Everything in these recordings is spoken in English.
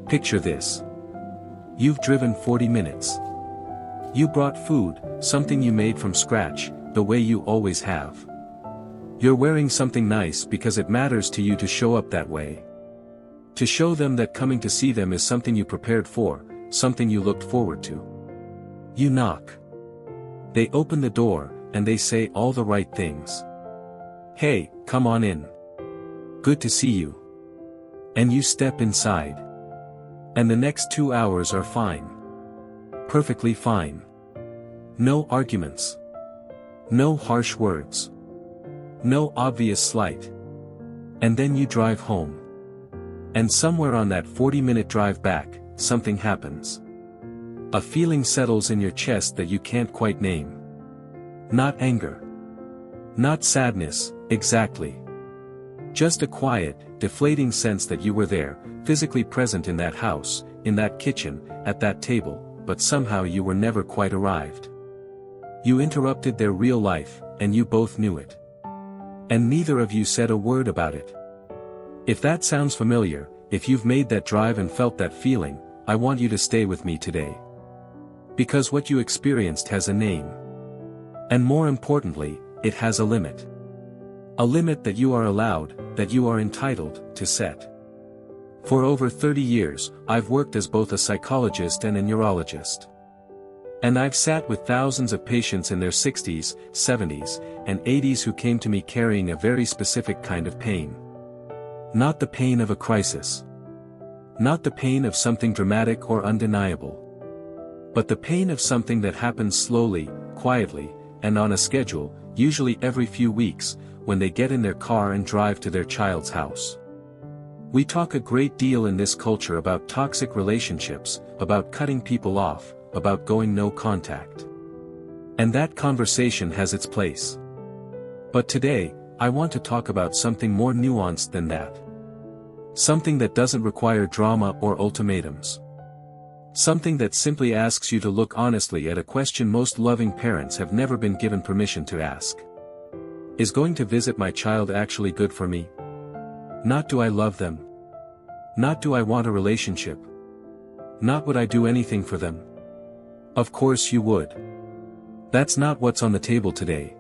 Picture this. You've driven 40 minutes. You brought food, something you made from scratch, the way you always have. You're wearing something nice because it matters to you to show up that way. To show them that coming to see them is something you prepared for, something you looked forward to. You knock. They open the door, and they say all the right things. "Hey, come on in. Good to see you." And you step inside. And the next 2 hours are fine. Perfectly fine. No arguments. No harsh words. No obvious slight. And then you drive home. And somewhere on that 40-minute drive back, something happens. A feeling settles in your chest that you can't quite name. Not anger. Not sadness, exactly. Just a quiet, deflating sense that you were there, physically present in that house, in that kitchen, at that table, but somehow you were never quite arrived. You interrupted their real life, and you both knew it. And neither of you said a word about it. If that sounds familiar, if you've made that drive and felt that feeling, I want you to stay with me today. Because what you experienced has a name. And more importantly, it has a limit. A limit that you are allowed, that you are entitled, to set. For over 30 years, I've worked as both a psychologist and a neurologist. And I've sat with thousands of patients in their 60s, 70s, and 80s who came to me carrying a very specific kind of pain. Not the pain of a crisis. Not the pain of something dramatic or undeniable. But the pain of something that happens slowly, quietly, and on a schedule, usually every few weeks, when they get in their car and drive to their child's house. We talk a great deal in this culture about toxic relationships, about cutting people off, about going no contact. And that conversation has its place. But today, I want to talk about something more nuanced than that. Something that doesn't require drama or ultimatums. Something that simply asks you to look honestly at a question most loving parents have never been given permission to ask. Is going to visit my child actually good for me? Not do I love them? Not do I want a relationship? Not would I do anything for them? Of course you would. That's not what's on the table today.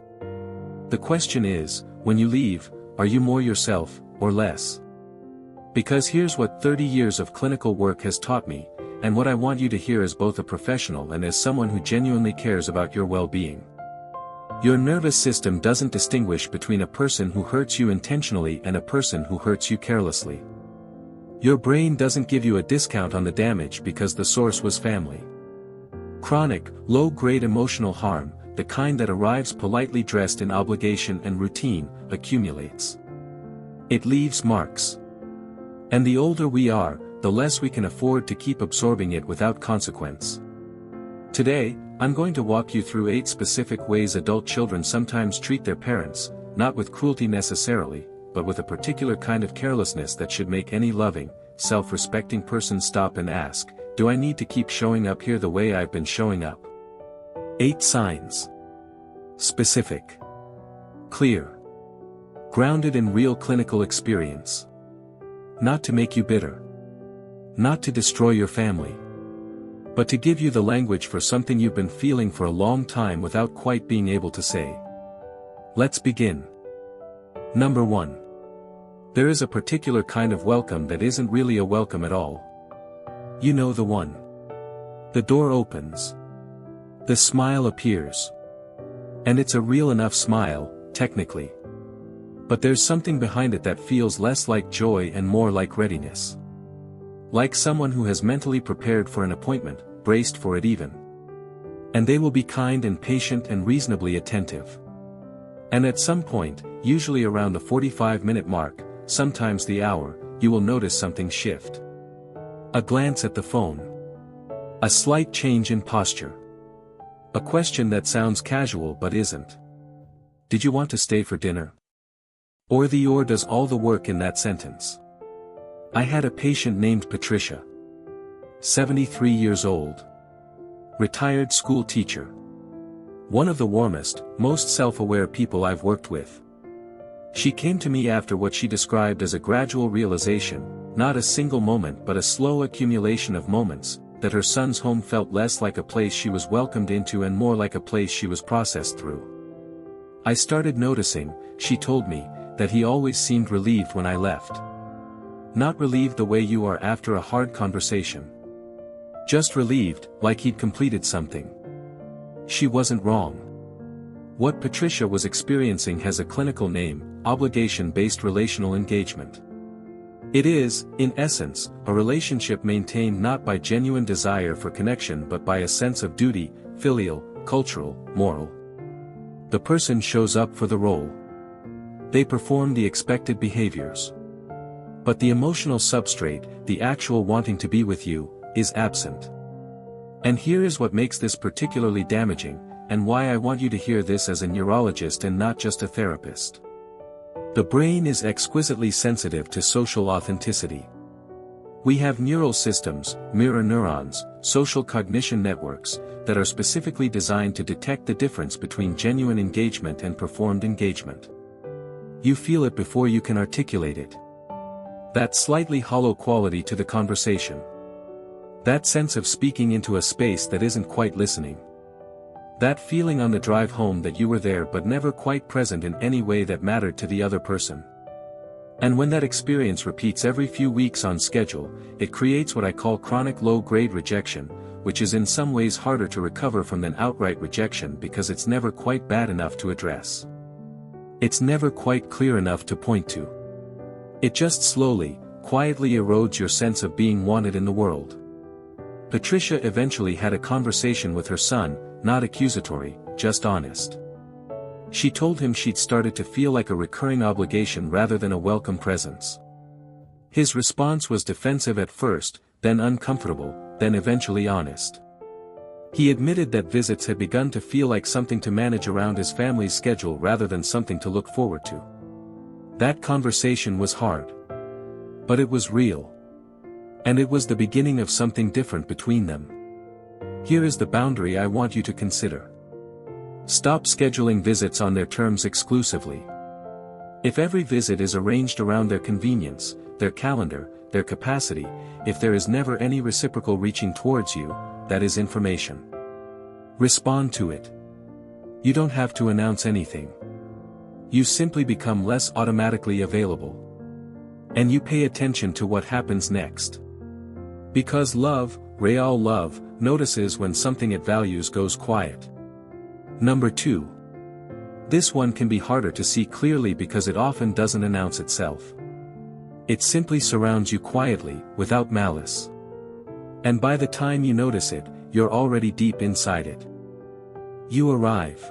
The question is, when you leave, are you more yourself, or less? Because here's what 30 years of clinical work has taught me, and what I want you to hear as both a professional and as someone who genuinely cares about your well-being. Your nervous system doesn't distinguish between a person who hurts you intentionally and a person who hurts you carelessly. Your brain doesn't give you a discount on the damage because the source was family. Chronic, low-grade emotional harm, the kind that arrives politely dressed in obligation and routine, accumulates. It leaves marks. And the older we are, the less we can afford to keep absorbing it without consequence. Today, I'm going to walk you through 8 specific ways adult children sometimes treat their parents, not with cruelty necessarily, but with a particular kind of carelessness that should make any loving, self-respecting person stop and ask, do I need to keep showing up here the way I've been showing up? 8 signs. Specific. Clear. Grounded in real clinical experience. Not to make you bitter. Not to destroy your family. But to give you the language for something you've been feeling for a long time without quite being able to say. Let's begin. Number 1. There is a particular kind of welcome that isn't really a welcome at all. You know the one. The door opens. The smile appears. And it's a real enough smile, technically. But there's something behind it that feels less like joy and more like readiness. Like someone who has mentally prepared for an appointment, braced for it even. And they will be kind and patient and reasonably attentive. And at some point, usually around the 45-minute mark, sometimes the hour, you will notice something shift. A glance at the phone. A slight change in posture. A question that sounds casual but isn't. Did you want to stay for dinner? Or the "or" does all the work in that sentence. I had a patient named Patricia. 73 years old. Retired school teacher. One of the warmest, most self-aware people I've worked with. She came to me after what she described as a gradual realization, not a single moment but a slow accumulation of moments, that her son's home felt less like a place she was welcomed into and more like a place she was processed through. I started noticing, she told me, that he always seemed relieved when I left. Not relieved the way you are after a hard conversation. Just relieved, like he'd completed something. She wasn't wrong. What Patricia was experiencing has a clinical name: obligation-based relational engagement. It is, in essence, a relationship maintained not by genuine desire for connection but by a sense of duty, filial, cultural, moral. The person shows up for the role. They perform the expected behaviors. But the emotional substrate, the actual wanting to be with you, is absent. And here is what makes this particularly damaging, and why I want you to hear this as a neurologist and not just a therapist. The brain is exquisitely sensitive to social authenticity. We have neural systems, mirror neurons, social cognition networks, that are specifically designed to detect the difference between genuine engagement and performed engagement. You feel it before you can articulate it. That slightly hollow quality to the conversation. That sense of speaking into a space that isn't quite listening. That feeling on the drive home that you were there but never quite present in any way that mattered to the other person. And when that experience repeats every few weeks on schedule, it creates what I call chronic low-grade rejection, which is in some ways harder to recover from than outright rejection because it's never quite bad enough to address. It's never quite clear enough to point to. It just slowly, quietly erodes your sense of being wanted in the world. Patricia eventually had a conversation with her son, not accusatory, just honest. She told him she'd started to feel like a recurring obligation rather than a welcome presence. His response was defensive at first, then uncomfortable, then eventually honest. He admitted that visits had begun to feel like something to manage around his family's schedule rather than something to look forward to. That conversation was hard. But it was real. And it was the beginning of something different between them. Here is the boundary I want you to consider. Stop scheduling visits on their terms exclusively. If every visit is arranged around their convenience, their calendar, their capacity, if there is never any reciprocal reaching towards you, that is information. Respond to it. You don't have to announce anything. You simply become less automatically available. And you pay attention to what happens next. Because love, real love, notices when something it values goes quiet. Number 2. This one can be harder to see clearly because it often doesn't announce itself. It simply surrounds you quietly, without malice. And by the time you notice it, you're already deep inside it. You arrive.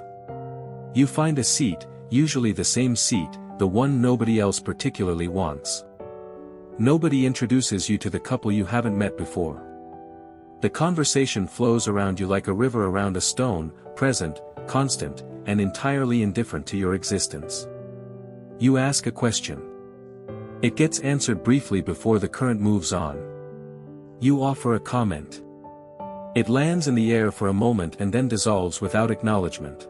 You find a seat, usually the same seat, the one nobody else particularly wants. Nobody introduces you to the couple you haven't met before. The conversation flows around you like a river around a stone, present, constant, and entirely indifferent to your existence. You ask a question. It gets answered briefly before the current moves on. You offer a comment. It lands in the air for a moment and then dissolves without acknowledgement.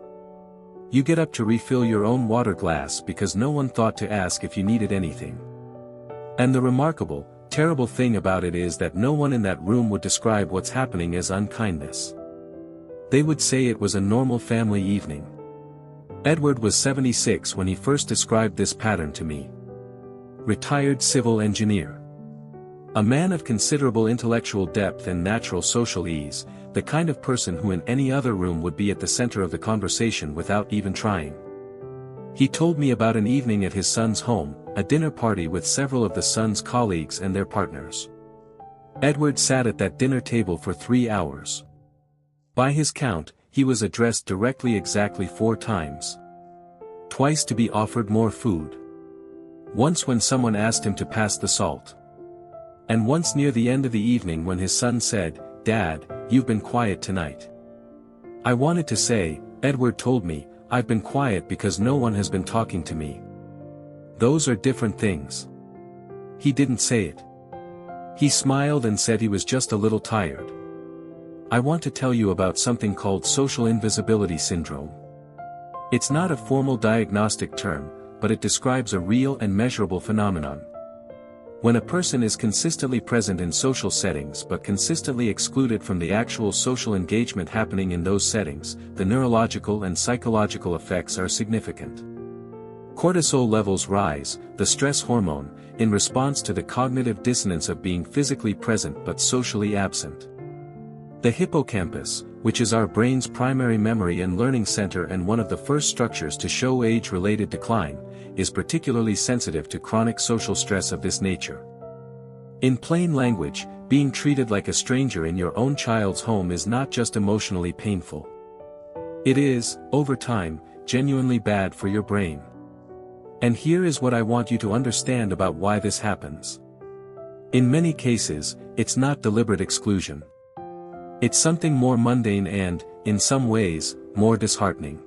You get up to refill your own water glass because no one thought to ask if you needed anything. And the remarkable, terrible thing about it is that no one in that room would describe what's happening as unkindness. They would say it was a normal family evening. Edward was 76 when he first described this pattern to me. Retired civil engineer. A man of considerable intellectual depth and natural social ease, the kind of person who in any other room would be at the center of the conversation without even trying. He told me about an evening at his son's home, a dinner party with several of the son's colleagues and their partners. Edward sat at that dinner table for 3 hours. By his count, he was addressed directly exactly 4 times. Twice to be offered more food. Once when someone asked him to pass the salt. And once near the end of the evening when his son said, "Dad, you've been quiet tonight." I wanted to say, Edward told me, "I've been quiet because no one has been talking to me." Those are different things. He didn't say it. He smiled and said he was just a little tired. I want to tell you about something called social invisibility syndrome. It's not a formal diagnostic term, but it describes a real and measurable phenomenon. When a person is consistently present in social settings but consistently excluded from the actual social engagement happening in those settings, the neurological and psychological effects are significant. Cortisol levels rise, the stress hormone, in response to the cognitive dissonance of being physically present but socially absent. The hippocampus, which is our brain's primary memory and learning center and one of the first structures to show age-related decline, is particularly sensitive to chronic social stress of this nature. In plain language, being treated like a stranger in your own child's home is not just emotionally painful. It is, over time, genuinely bad for your brain. And here is what I want you to understand about why this happens. In many cases, it's not deliberate exclusion. It's something more mundane and, in some ways, more disheartening.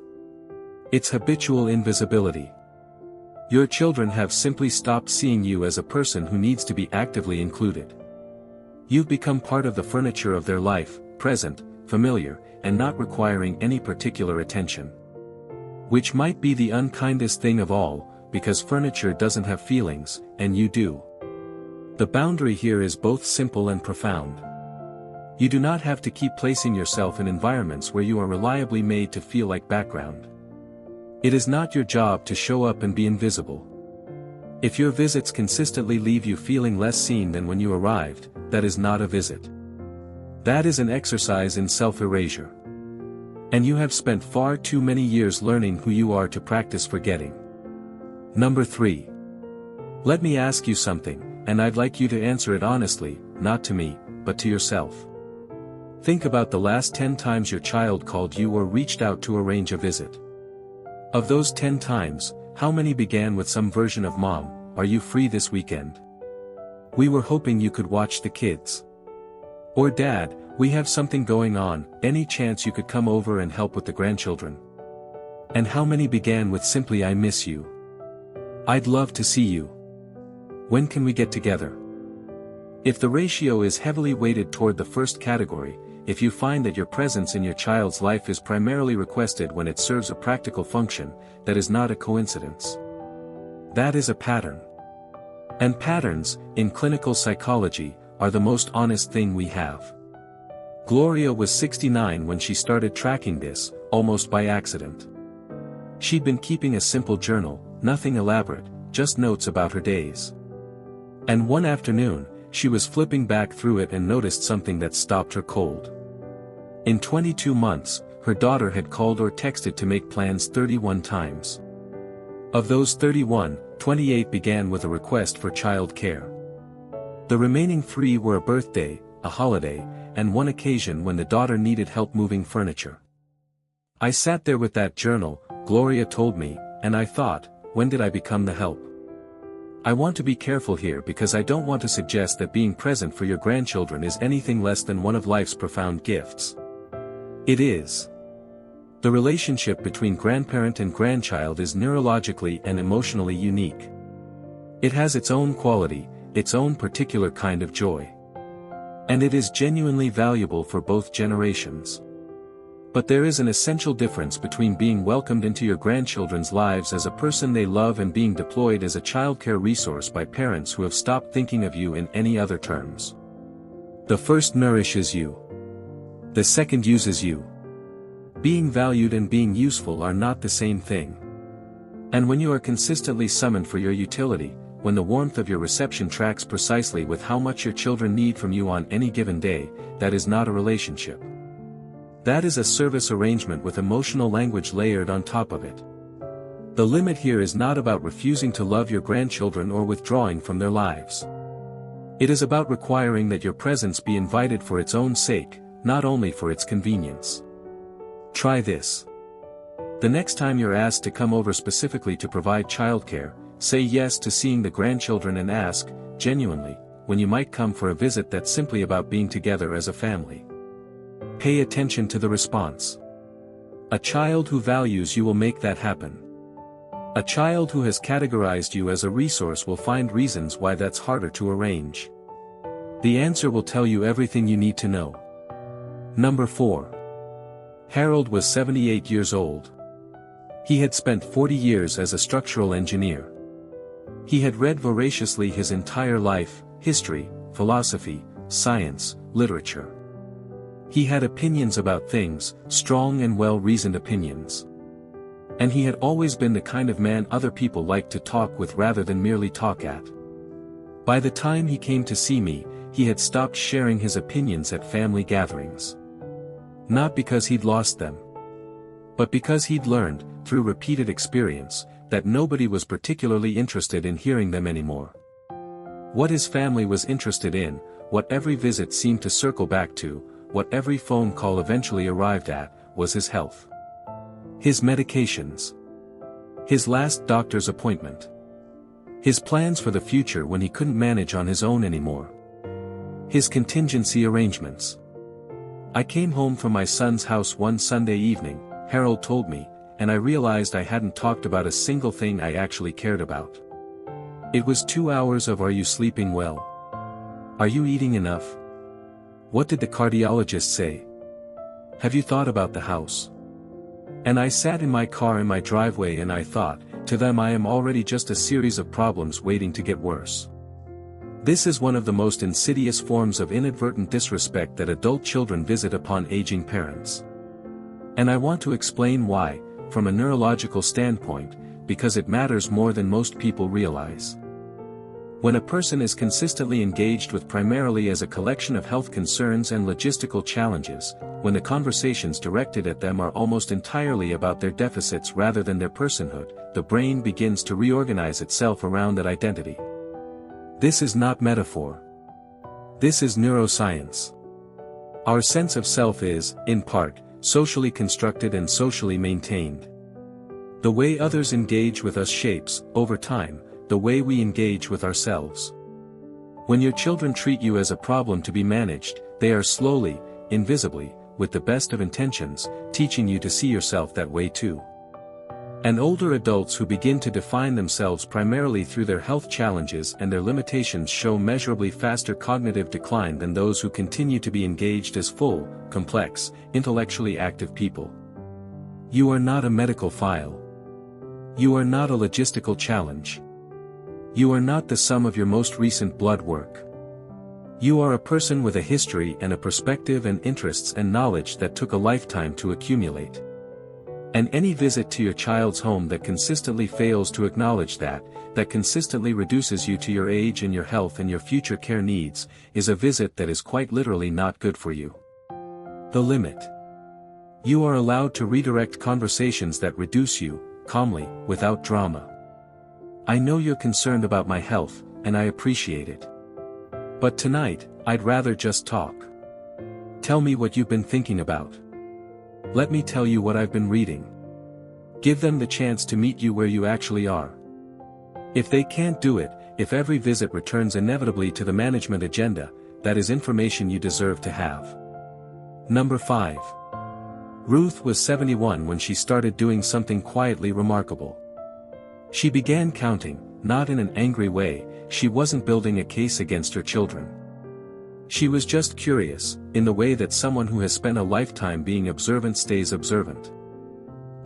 It's habitual invisibility. Your children have simply stopped seeing you as a person who needs to be actively included. You've become part of the furniture of their life, present, familiar, and not requiring any particular attention. Which might be the unkindest thing of all, because furniture doesn't have feelings, and you do. The boundary here is both simple and profound. You do not have to keep placing yourself in environments where you are reliably made to feel like background. It is not your job to show up and be invisible. If your visits consistently leave you feeling less seen than when you arrived, that is not a visit. That is an exercise in self-erasure. And you have spent far too many years learning who you are to practice forgetting. Number 3. Let me ask you something, and I'd like you to answer it honestly, not to me, but to yourself. Think about the last 10 times your child called you or reached out to arrange a visit. Of those 10 times, how many began with some version of "Mom, are you free this weekend? We were hoping you could watch the kids." Or "Dad, we have something going on, any chance you could come over and help with the grandchildren?" And how many began with simply "I miss you. I'd love to see you. When can we get together?" If the ratio is heavily weighted toward the first category, if you find that your presence in your child's life is primarily requested when it serves a practical function, that is not a coincidence. That is a pattern. And patterns, in clinical psychology, are the most honest thing we have. Gloria was 69 when she started tracking this, almost by accident. She'd been keeping a simple journal, nothing elaborate, just notes about her days. And one afternoon, she was flipping back through it and noticed something that stopped her cold. In 22 months, her daughter had called or texted to make plans 31 times. Of those 31, 28 began with a request for child care. The remaining 3 were a birthday, a holiday, and one occasion when the daughter needed help moving furniture. I sat there with that journal, Gloria told me, and I thought, when did I become the help? I want to be careful here because I don't want to suggest that being present for your grandchildren is anything less than one of life's profound gifts. It is. The relationship between grandparent and grandchild is neurologically and emotionally unique. It has its own quality, its own particular kind of joy. And it is genuinely valuable for both generations. But there is an essential difference between being welcomed into your grandchildren's lives as a person they love and being deployed as a childcare resource by parents who have stopped thinking of you in any other terms. The first nourishes you. The second uses you. Being valued and being useful are not the same thing. And when you are consistently summoned for your utility, when the warmth of your reception tracks precisely with how much your children need from you on any given day, that is not a relationship. That is a service arrangement with emotional language layered on top of it. The limit here is not about refusing to love your grandchildren or withdrawing from their lives. It is about requiring that your presence be invited for its own sake, not only for its convenience. Try this. The next time you're asked to come over specifically to provide childcare, say yes to seeing the grandchildren and ask, genuinely, when you might come for a visit that's simply about being together as a family. Pay attention to the response. A child who values you will make that happen. A child who has categorized you as a resource will find reasons why that's harder to arrange. The answer will tell you everything you need to know. Number 4. Harold was 78 years old. He had spent 40 years as a structural engineer. He had read voraciously his entire life, history, philosophy, science, literature. He had opinions about things, strong and well-reasoned opinions. And he had always been the kind of man other people liked to talk with rather than merely talk at. By the time he came to see me, he had stopped sharing his opinions at family gatherings. Not because he'd lost them, but because he'd learned, through repeated experience, that nobody was particularly interested in hearing them anymore. What his family was interested in, what every visit seemed to circle back to, what every phone call eventually arrived at, was his health. His medications. His last doctor's appointment. His plans for the future when he couldn't manage on his own anymore. His contingency arrangements. I came home from my son's house one Sunday evening, Harold told me, and I realized I hadn't talked about a single thing I actually cared about. It was 2 hours of "Are you sleeping well? Are you eating enough? What did the cardiologist say? Have you thought about the house?" And I sat in my car in my driveway and I thought, to them I am already just a series of problems waiting to get worse. This is one of the most insidious forms of inadvertent disrespect that adult children visit upon aging parents. And I want to explain why, from a neurological standpoint, because it matters more than most people realize. When a person is consistently engaged with primarily as a collection of health concerns and logistical challenges, when the conversations directed at them are almost entirely about their deficits rather than their personhood, the brain begins to reorganize itself around that identity. This is not metaphor. This is neuroscience. Our sense of self is, in part, socially constructed and socially maintained. The way others engage with us shapes, over time, the way we engage with ourselves. When your children treat you as a problem to be managed, they are slowly, invisibly, with the best of intentions, teaching you to see yourself that way too. And older adults who begin to define themselves primarily through their health challenges and their limitations show measurably faster cognitive decline than those who continue to be engaged as full, complex, intellectually active people. You are not a medical file. You are not a logistical challenge. You are not the sum of your most recent blood work. You are a person with a history and a perspective and interests and knowledge that took a lifetime to accumulate. And any visit to your child's home that consistently fails to acknowledge that consistently reduces you to your age and your health and your future care needs, is a visit that is quite literally not good for you. The limit. You are allowed to redirect conversations that reduce you, calmly, without drama. I know you're concerned about my health, and I appreciate it. But tonight, I'd rather just talk. Tell me what you've been thinking about. Let me tell you what I've been reading. Give them the chance to meet you where you actually are. If they can't do it, if every visit returns inevitably to the management agenda, that is information you deserve to have. Number 5. Ruth was 71 when she started doing something quietly remarkable. She began counting, not in an angry way. She wasn't building a case against her children. She was just curious, in the way that someone who has spent a lifetime being observant stays observant.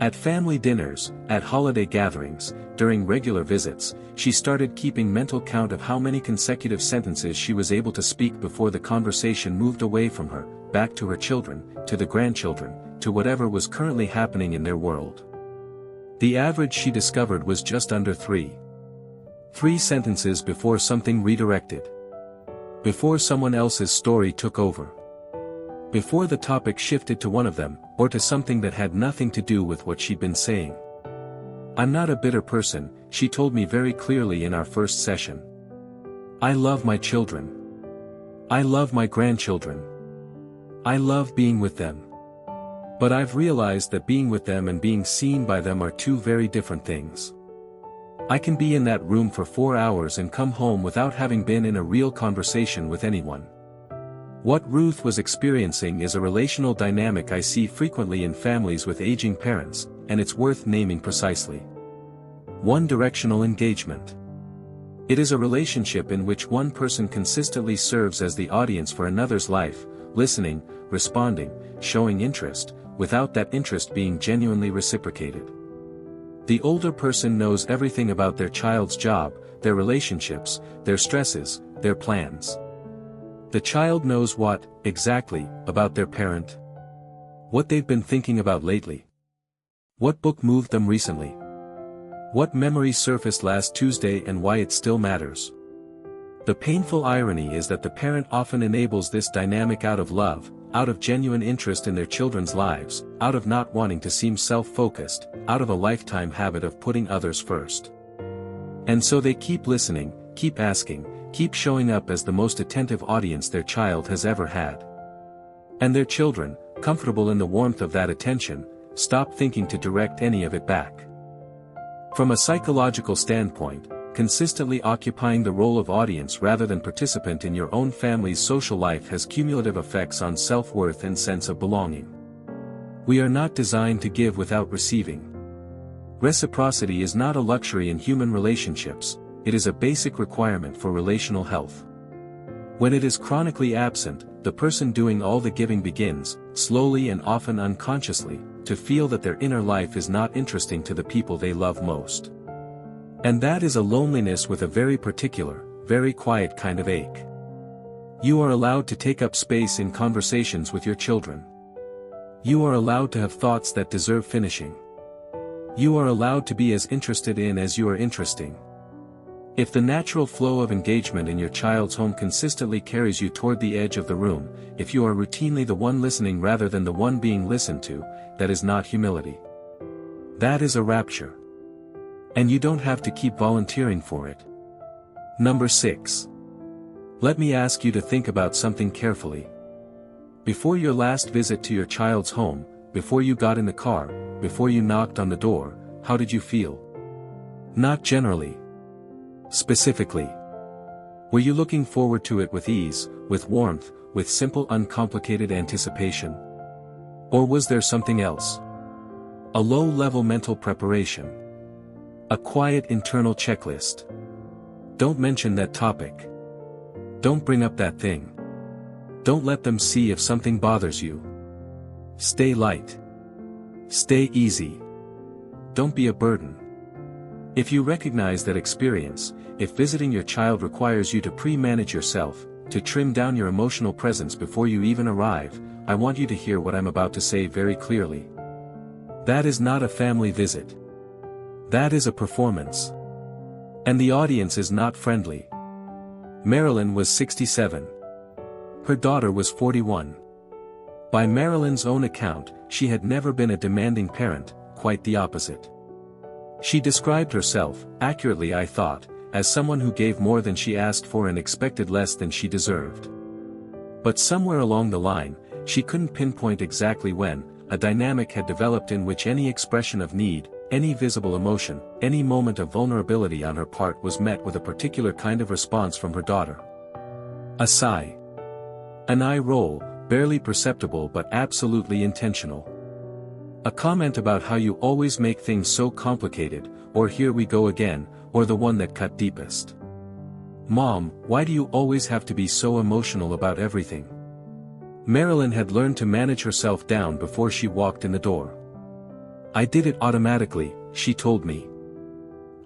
At family dinners, at holiday gatherings, during regular visits, she started keeping mental count of how many consecutive sentences she was able to speak before the conversation moved away from her, back to her children, to the grandchildren, to whatever was currently happening in their world. The average she discovered was just under 3. 3 sentences before something redirected. Before someone else's story took over. Before the topic shifted to one of them, or to something that had nothing to do with what she'd been saying. I'm not a bitter person, she told me very clearly in our first session. I love my children. I love my grandchildren. I love being with them. But I've realized that being with them and being seen by them are 2 very different things. I can be in that room for 4 hours and come home without having been in a real conversation with anyone. What Ruth was experiencing is a relational dynamic I see frequently in families with aging parents, and it's worth naming precisely. One-directional engagement. It is a relationship in which one person consistently serves as the audience for another's life, listening, responding, showing interest, without that interest being genuinely reciprocated. The older person knows everything about their child's job, their relationships, their stresses, their plans. The child knows what, exactly, about their parent? What they've been thinking about lately. What book moved them recently? What memory surfaced last Tuesday and why it still matters. The painful irony is that the parent often enables this dynamic out of love, out of genuine interest in their children's lives, out of not wanting to seem self-focused, out of a lifetime habit of putting others first. And so they keep listening, keep asking, keep showing up as the most attentive audience their child has ever had. And their children, comfortable in the warmth of that attention, stop thinking to direct any of it back. From a psychological standpoint, consistently occupying the role of audience rather than participant in your own family's social life has cumulative effects on self-worth and sense of belonging. We are not designed to give without receiving. Reciprocity is not a luxury in human relationships, it is a basic requirement for relational health. When it is chronically absent, the person doing all the giving begins, slowly and often unconsciously, to feel that their inner life is not interesting to the people they love most. And that is a loneliness with a very particular, very quiet kind of ache. You are allowed to take up space in conversations with your children. You are allowed to have thoughts that deserve finishing. You are allowed to be as interested in as you are interesting. If the natural flow of engagement in your child's home consistently carries you toward the edge of the room, if you are routinely the one listening rather than the one being listened to, that is not humility. That is a rapture. And you don't have to keep volunteering for it. Number 6. Let me ask you to think about something carefully. Before your last visit to your child's home, before you got in the car, before you knocked on the door, how did you feel? Not generally. Specifically. Were you looking forward to it with ease, with warmth, with simple uncomplicated anticipation? Or was there something else? A low-level mental preparation. A quiet internal checklist. Don't mention that topic. Don't bring up that thing. Don't let them see if something bothers you. Stay light. Stay easy. Don't be a burden. If you recognize that experience, if visiting your child requires you to pre-manage yourself, to trim down your emotional presence before you even arrive, I want you to hear what I'm about to say very clearly. That is not a family visit. That is a performance. And the audience is not friendly. Marilyn was 67. Her daughter was 41. By Marilyn's own account, she had never been a demanding parent, quite the opposite. She described herself, accurately I thought, as someone who gave more than she asked for and expected less than she deserved. But somewhere along the line, she couldn't pinpoint exactly when, a dynamic had developed in which any expression of need, any visible emotion, any moment of vulnerability on her part was met with a particular kind of response from her daughter. A sigh. An eye roll, barely perceptible but absolutely intentional. A comment about how you always make things so complicated, or here we go again, or the one that cut deepest. Mom, why do you always have to be so emotional about everything? Marilyn had learned to manage herself down before she walked in the door. I did it automatically, she told me.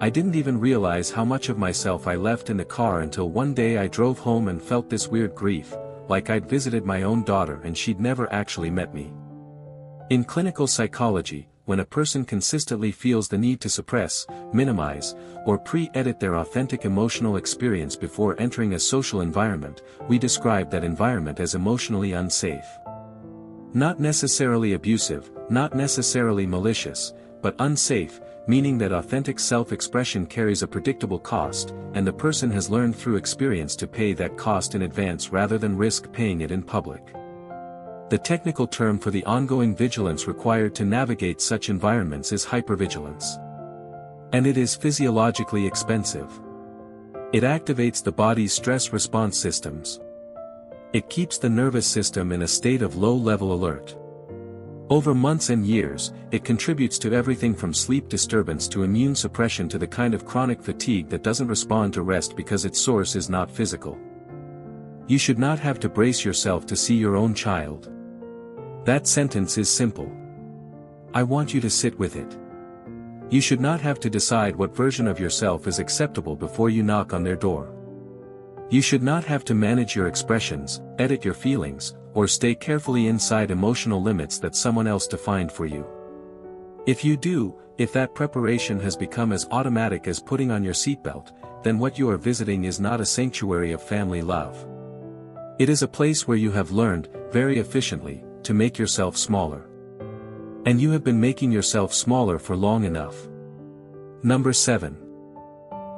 I didn't even realize how much of myself I left in the car until one day I drove home and felt this weird grief, like I'd visited my own daughter and she'd never actually met me. In clinical psychology, when a person consistently feels the need to suppress, minimize, or pre-edit their authentic emotional experience before entering a social environment, we describe that environment as emotionally unsafe. Not necessarily abusive, not necessarily malicious, but unsafe, meaning that authentic self-expression carries a predictable cost, and the person has learned through experience to pay that cost in advance rather than risk paying it in public. The technical term for the ongoing vigilance required to navigate such environments is hypervigilance. And it is physiologically expensive. It activates the body's stress response systems. It keeps the nervous system in a state of low-level alert. Over months and years, it contributes to everything from sleep disturbance to immune suppression to the kind of chronic fatigue that doesn't respond to rest because its source is not physical. You should not have to brace yourself to see your own child. That sentence is simple. I want you to sit with it. You should not have to decide what version of yourself is acceptable before you knock on their door. You should not have to manage your expressions, edit your feelings, or stay carefully inside emotional limits that someone else defined for you. If you do, if that preparation has become as automatic as putting on your seatbelt, then what you are visiting is not a sanctuary of family love. It is a place where you have learned, very efficiently, to make yourself smaller. And you have been making yourself smaller for long enough. Number 7.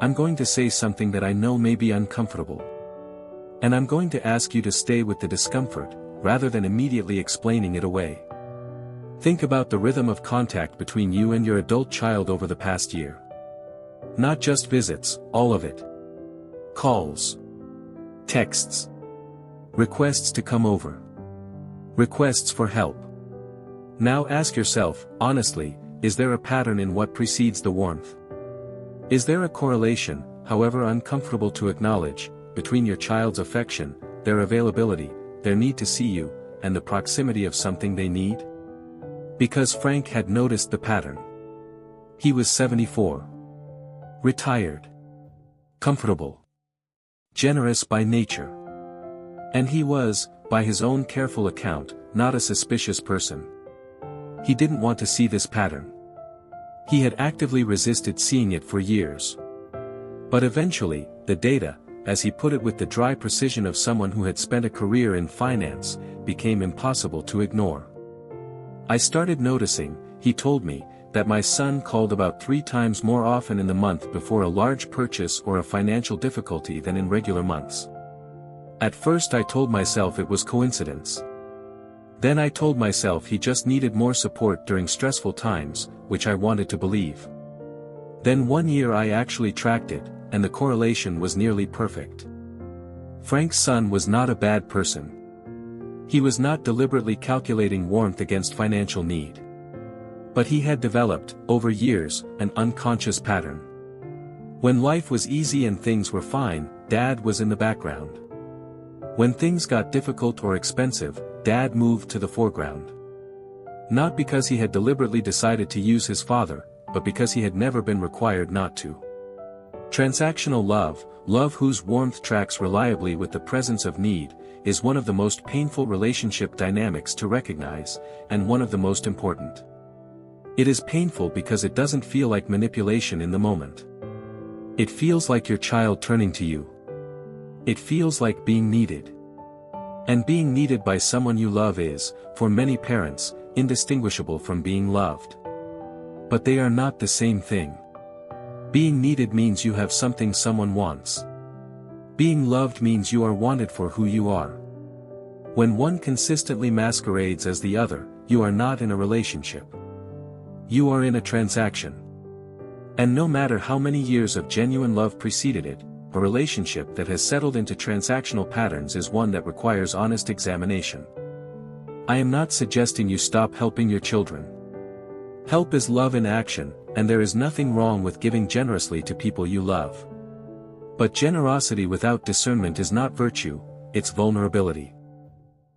I'm going to say something that I know may be uncomfortable. And I'm going to ask you to stay with the discomfort, rather than immediately explaining it away. Think about the rhythm of contact between you and your adult child over the past year. Not just visits, all of it. Calls. Texts. Requests to come over. Requests for help. Now ask yourself, honestly, is there a pattern in what precedes the warmth? Is there a correlation, however uncomfortable to acknowledge, between your child's affection, their availability, their need to see you, and the proximity of something they need? Because Frank had noticed the pattern. He was 74. Retired. Comfortable. Generous by nature. And he was, by his own careful account, not a suspicious person. He didn't want to see this pattern. He had actively resisted seeing it for years. But eventually, the data, as he put it with the dry precision of someone who had spent a career in finance, became impossible to ignore. I started noticing, he told me, that my son called about 3 times more often in the month before a large purchase or a financial difficulty than in regular months. At first I told myself it was coincidence. Then I told myself he just needed more support during stressful times, which I wanted to believe. Then one year I actually tracked it, and the correlation was nearly perfect. Frank's son was not a bad person. He was not deliberately calculating warmth against financial need. But he had developed, over years, an unconscious pattern. When life was easy and things were fine, Dad was in the background. When things got difficult or expensive, Dad moved to the foreground. Not because he had deliberately decided to use his father, but because he had never been required not to. Transactional love, love whose warmth tracks reliably with the presence of need, is one of the most painful relationship dynamics to recognize, and one of the most important. It is painful because it doesn't feel like manipulation in the moment. It feels like your child turning to you. It feels like being needed. And being needed by someone you love is, for many parents, indistinguishable from being loved. But they are not the same thing. Being needed means you have something someone wants. Being loved means you are wanted for who you are. When one consistently masquerades as the other, you are not in a relationship. You are in a transaction. And no matter how many years of genuine love preceded it, a relationship that has settled into transactional patterns is one that requires honest examination. I am not suggesting you stop helping your children. Help is love in action, and there is nothing wrong with giving generously to people you love. But generosity without discernment is not virtue, it's vulnerability.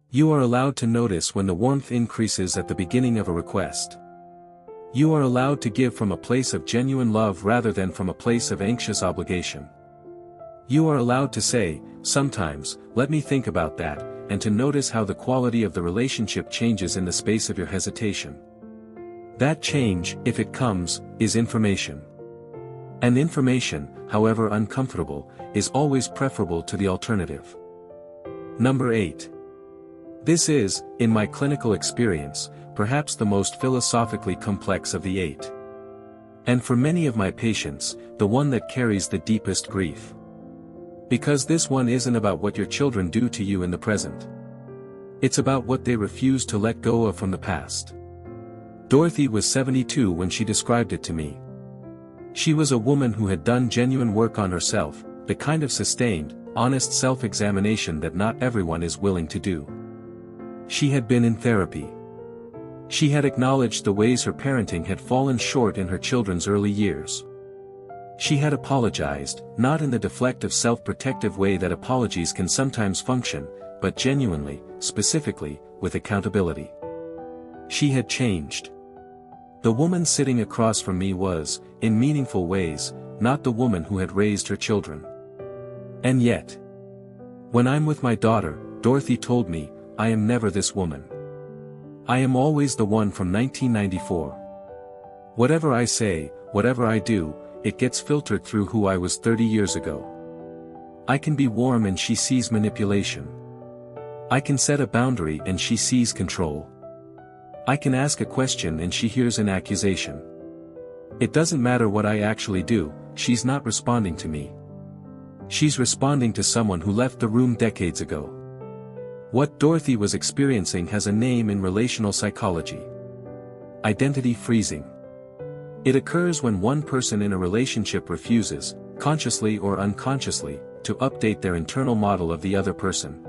You are allowed to notice when the warmth increases at the beginning of a request. You are allowed to give from a place of genuine love rather than from a place of anxious obligation. You are allowed to say, sometimes, let me think about that, and to notice how the quality of the relationship changes in the space of your hesitation. That change, if it comes, is information. And information, however uncomfortable, is always preferable to the alternative. Number 8. This is, in my clinical experience, perhaps the most philosophically complex of the 8. And for many of my patients, the one that carries the deepest grief. Because this one isn't about what your children do to you in the present. It's about what they refuse to let go of from the past. Dorothy was 72 when she described it to me. She was a woman who had done genuine work on herself, the kind of sustained, honest self-examination that not everyone is willing to do. She had been in therapy. She had acknowledged the ways her parenting had fallen short in her children's early years. She had apologized, not in the deflective self-protective way that apologies can sometimes function, but genuinely, specifically, with accountability. She had changed. The woman sitting across from me was, in meaningful ways, not the woman who had raised her children. And yet, when I'm with my daughter, Dorothy told me, I am never this woman. I am always the one from 1994. Whatever I say, whatever I do, it gets filtered through who I was 30 years ago. I can be warm and she sees manipulation. I can set a boundary and she sees control. I can ask a question and she hears an accusation. It doesn't matter what I actually do, she's not responding to me. She's responding to someone who left the room decades ago. What Dorothy was experiencing has a name in relational psychology. Identity freezing. It occurs when one person in a relationship refuses, consciously or unconsciously, to update their internal model of the other person.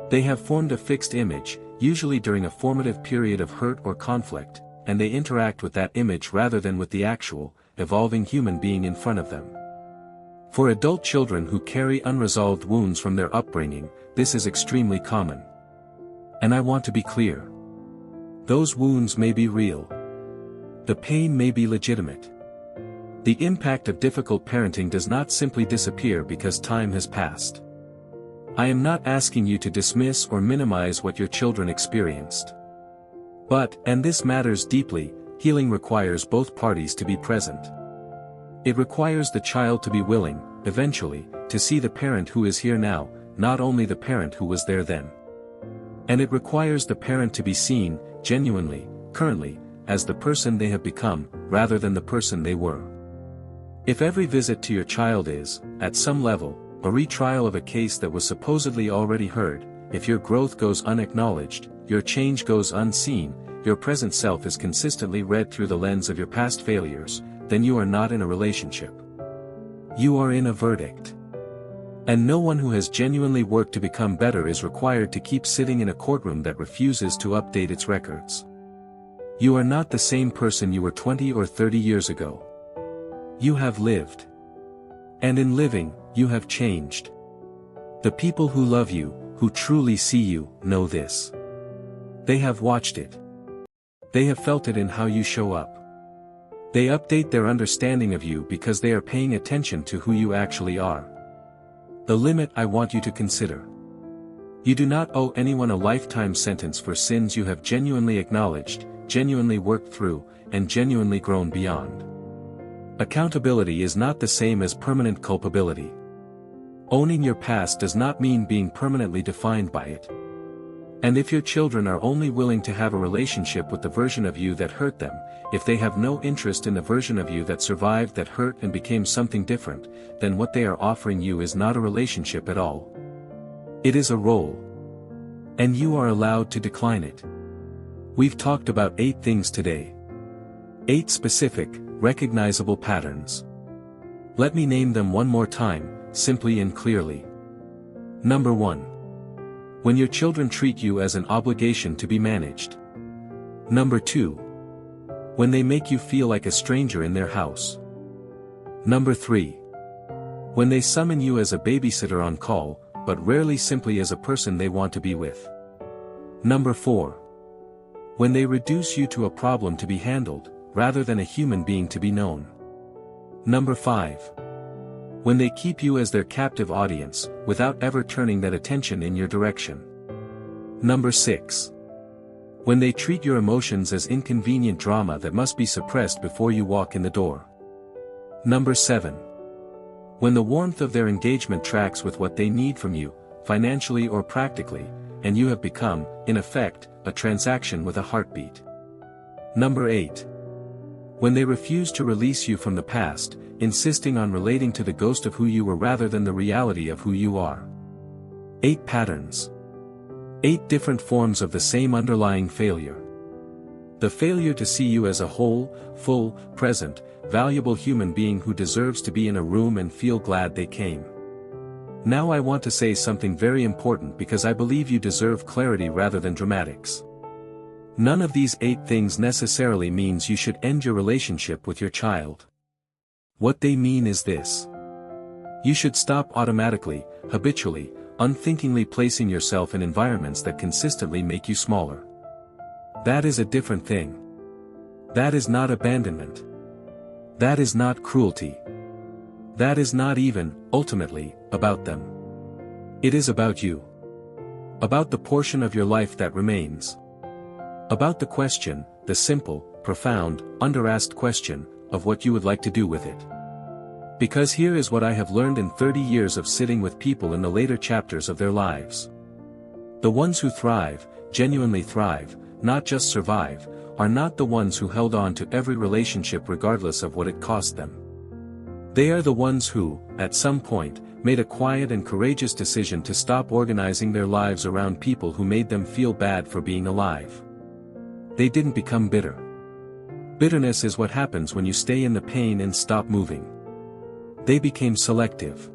They have formed a fixed image, usually during a formative period of hurt or conflict, and they interact with that image rather than with the actual, evolving human being in front of them. For adult children who carry unresolved wounds from their upbringing, this is extremely common. And I want to be clear. Those wounds may be real. The pain may be legitimate. The impact of difficult parenting does not simply disappear because time has passed. I am not asking you to dismiss or minimize what your children experienced. But, and this matters deeply, healing requires both parties to be present. It requires the child to be willing, eventually, to see the parent who is here now, not only the parent who was there then. And it requires the parent to be seen, genuinely, currently, as the person they have become, rather than the person they were. If every visit to your child is, at some level, a retrial of a case that was supposedly already heard, if your growth goes unacknowledged, your change goes unseen, your present self is consistently read through the lens of your past failures, then you are not in a relationship. You are in a verdict. And no one who has genuinely worked to become better is required to keep sitting in a courtroom that refuses to update its records. You are not the same person you were 20 or 30 years ago. You have lived. And in living, you have changed. The people who love you, who truly see you, know this. They have watched it. They have felt it in how you show up. They update their understanding of you because they are paying attention to who you actually are. The limit I want you to consider. You do not owe anyone a lifetime sentence for sins you have genuinely acknowledged, genuinely worked through, and genuinely grown beyond. Accountability is not the same as permanent culpability. Owning your past does not mean being permanently defined by it. And if your children are only willing to have a relationship with the version of you that hurt them, if they have no interest in the version of you that survived that hurt and became something different, then what they are offering you is not a relationship at all. It is a role. And you are allowed to decline it. We've talked about 8 things today. 8 specific, recognizable patterns. Let me name them one more time, simply and clearly. Number 1. When your children treat you as an obligation to be managed. Number 2. When they make you feel like a stranger in their house. Number 3. When they summon you as a babysitter on call, but rarely simply as a person they want to be with. Number 4. When they reduce you to a problem to be handled, rather than a human being to be known. Number 5. When they keep you as their captive audience, without ever turning that attention in your direction. Number 6. When they treat your emotions as inconvenient drama that must be suppressed before you walk in the door. Number 7. When the warmth of their engagement tracks with what they need from you, financially or practically, and you have become, in effect, a transaction with a heartbeat. Number 8. When they refuse to release you from the past, insisting on relating to the ghost of who you were rather than the reality of who you are. 8 patterns. 8 different forms of the same underlying failure. The failure to see you as a whole, full, present, valuable human being who deserves to be in a room and feel glad they came. Now I want to say something very important because I believe you deserve clarity rather than dramatics. None of these 8 things necessarily means you should end your relationship with your child. What they mean is this. You should stop automatically, habitually, unthinkingly placing yourself in environments that consistently make you smaller. That is a different thing. That is not abandonment. That is not cruelty. That is not even, ultimately, about them. It is about you. About the portion of your life that remains. About the question, the simple, profound, under-asked question, of what you would like to do with it. Because here is what I have learned in 30 years of sitting with people in the later chapters of their lives. The ones who thrive, genuinely thrive, not just survive, are not the ones who held on to every relationship regardless of what it cost them. They are the ones who, at some point, made a quiet and courageous decision to stop organizing their lives around people who made them feel bad for being alive. They didn't become bitter. Bitterness is what happens when you stay in the pain and stop moving. They became selective.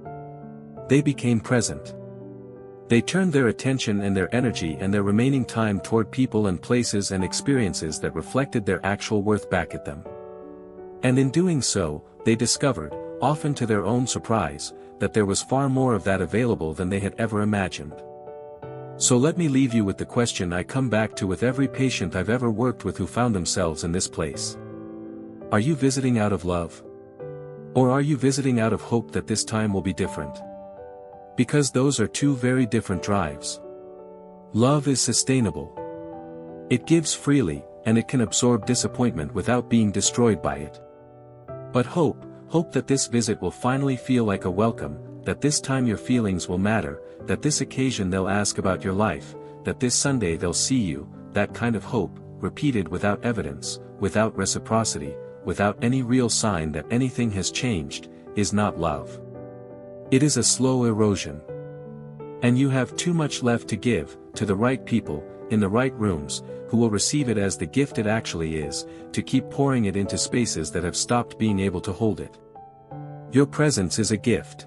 They became present. They turned their attention and their energy and their remaining time toward people and places and experiences that reflected their actual worth back at them. And in doing so, they discovered, often to their own surprise, that there was far more of that available than they had ever imagined. So let me leave you with the question I come back to with every patient I've ever worked with who found themselves in this place. Are you visiting out of love? Or are you visiting out of hope that this time will be different? Because those are two very different drives. Love is sustainable. It gives freely, and it can absorb disappointment without being destroyed by it. But hope that this visit will finally feel like a welcome, that this time your feelings will matter, that this occasion they'll ask about your life, that this Sunday they'll see you, that kind of hope, repeated without evidence, without reciprocity, without any real sign that anything has changed, is not love. It is a slow erosion. And you have too much left to give, to the right people, in the right rooms, who will receive it as the gift it actually is, to keep pouring it into spaces that have stopped being able to hold it. Your presence is a gift.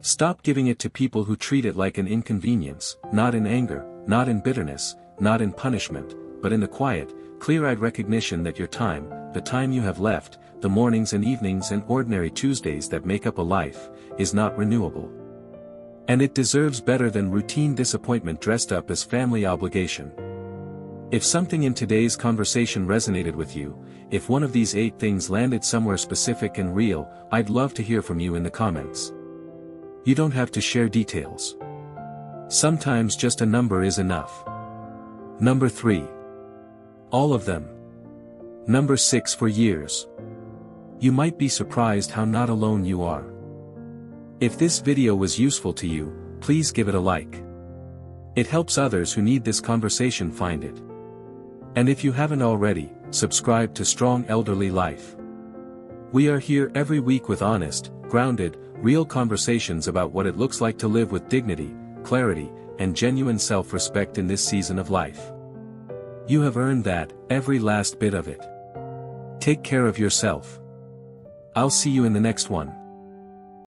Stop giving it to people who treat it like an inconvenience, not in anger, not in bitterness, not in punishment, but in the quiet, clear-eyed recognition that your time, the time you have left, the mornings and evenings and ordinary Tuesdays that make up a life, is not renewable. And it deserves better than routine disappointment dressed up as family obligation. If something in today's conversation resonated with you, if one of these 8 things landed somewhere specific and real, I'd love to hear from you in the comments. You don't have to share details. Sometimes just a number is enough. Number 3. All of them. Number 6. For years. You might be surprised how not alone you are. If this video was useful to you, please give it a like. It helps others who need this conversation find it. And if you haven't already, subscribe to Strong Elderly Life. We are here every week with honest, grounded, real conversations about what it looks like to live with dignity, clarity, and genuine self-respect in this season of life. You have earned that, every last bit of it. Take care of yourself. I'll see you in the next one.